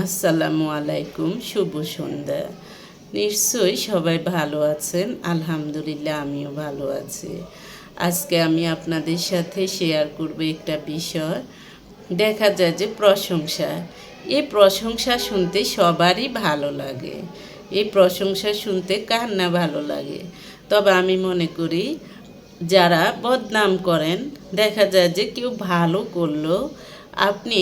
আসসালামু আলাইকুম, শুভ সন্ধ্যা। নিশ্চয়ই সবাই ভালো আছেন। আলহামদুলিল্লাহ আমিও ভালো আছি। আজকে আমি আপনাদের সাথে শেয়ার করব একটা বিষয়। দেখা যায় যে প্রশংসা, এই প্রশংসা শুনতে সবারই ভালো লাগে। এই প্রশংসা শুনতে কার না ভালো লাগে। তবে আমি মনে করি যারা বদনাম করেন, দেখা যায় যে কেউ ভালো করলো, আপনি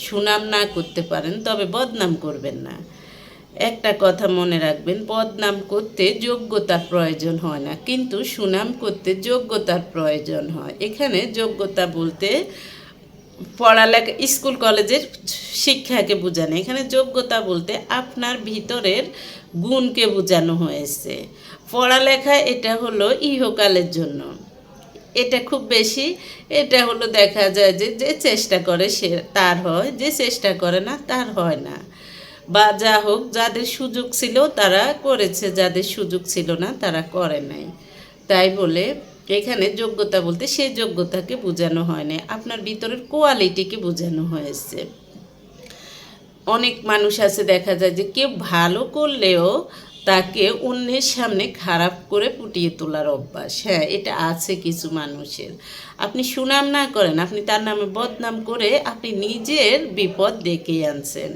সুনাম না করতে পারেন, তবে বদনাম করবেন না। একটা কথা মনে রাখবেন, বদনাম করতে যোগ্যতার প্রয়োজন হয় না, কিন্তু সুনাম করতে যোগ্যতার প্রয়োজন হয়। এখানে যোগ্যতা বলতে পড়ালেখা, স্কুল কলেজের শিক্ষাকে বোঝানো। এখানে যোগ্যতা বলতে আপনার ভিতরের গুণকে বোঝানো হয়েছে। পড়ালেখা এটা হলো ইহকালের জন্য, এটা খুব বেশি। এটা হলো দেখা যায় যে যে চেষ্টা করে সে তার হয়, যে চেষ্টা করে না তার হয় না। বা যা হোক, যাদের সুযোগ ছিল তারা করেছে, যাদের সুযোগ ছিল না তারা করে নাই। তাই বলে এখানে যোগ্যতা বলতে সেই যোগ্যতাকে বোঝানো হয় না, আপনার ভিতরের কোয়ালিটিকে বোঝানো হয়েছে। অনেক মানুষ আছে, দেখা যায় যে কেউ ভালো করলেও তাকে অন্যের সামনে খারাপ করে ফুটিয়ে তোলার অভ্যাস। হ্যাঁ, এটা আছে কিছু মানুষের। আপনি সুনাম না করেন, আপনি তার নামে বদনাম করে আপনি নিজের বিপদ ডেকে আনছেন।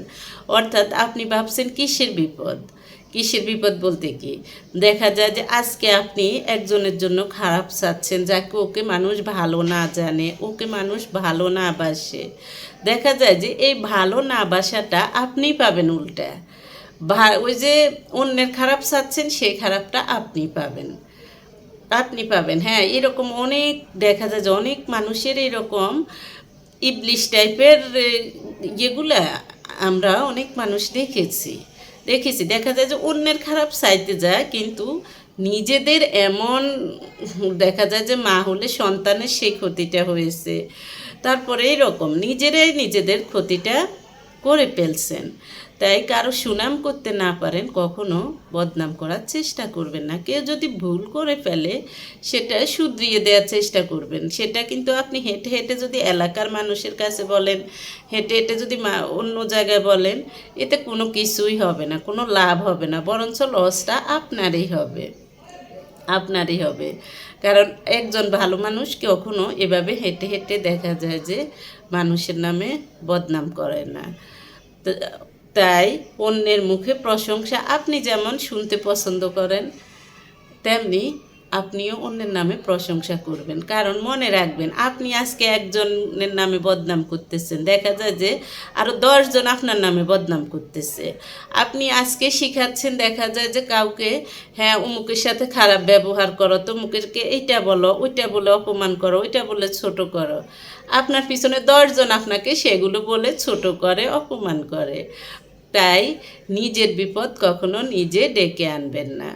অর্থাৎ আপনি ভাবছেন কিসের বিপদ। কিসের বিপদ বলতে কি, দেখা যায় যে আজকে আপনি একজনের জন্য খারাপ চাচ্ছেন, যাকে ওকে মানুষ ভালো না জানে, ওকে মানুষ ভালো না বাসে। দেখা যায় যে এই ভালো না বাসাটা আপনিই পাবেন উল্টা। ওই যে অন্যের খারাপ চাচ্ছেন, সেই খারাপটা আপনি পাবেন। হ্যাঁ, এরকম অনেক দেখা যায় যে অনেক মানুষের এরকম ইবলিশ টাইপের ইয়েগুলা আমরা অনেক মানুষ দেখেছি। দেখা যায় যে অন্যের খারাপ চাইতে যায়, কিন্তু নিজেদের এমন দেখা যায় যে মা হলে সন্তানের সেই ক্ষতিটা হয়েছে। তারপরে এরকম নিজেরাই নিজেদের ক্ষতিটা করে ফেলছেন। তাই কারো সুনাম করতে না পারেন, কখনো বদনাম করার চেষ্টা করবেন না। কেউ যদি ভুল করে ফেলে সেটা শুধরিয়ে দেওয়ার চেষ্টা করবেন। সেটা কিন্তু আপনি হেঁটে হেঁটে যদি এলাকার মানুষের কাছে বলেন, হেঁটে হেঁটে যদি অন্য জায়গায় বলেন, এতে কোনো কিছুই হবে না, কোনো লাভ হবে না, বরঞ্চ লসটা আপনারই হবে। কারণ একজন ভালো মানুষ কখনো এভাবে হেঁটে হেঁটে দেখা যায় যে মানুষের নামে বদনাম করে না। তাই অন্যের মুখে প্রশংসা আপনি যেমন শুনতে পছন্দ করেন, তেমনি আপনিও অন্যের নামে প্রশংসা করবেন। কারণ মনে রাখবেন, আপনি আজকে একজনের নামে বদনাম করতেছেন, দেখা যায় যে আরও 10 জন আপনার নামে বদনাম করতেছে। আপনি আজকে শিখাচ্ছেন, দেখা যায় যে কাউকে, হ্যাঁ অমুকের সাথে খারাপ ব্যবহার করো, তমুকেরকে এইটা বলো, ওইটা বলে অপমান করো, ওইটা বলে ছোট করো। আপনার পিছনে 10 জন আপনাকে সেগুলো বলে ছোট করে, অপমান করে। তাই নিজের বিপদ কখনো নিজে ডেকে আনবেন না।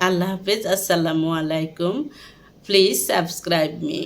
আল্লাহ হাফেজ, আসসালামু আলাইকুম। Please subscribe me.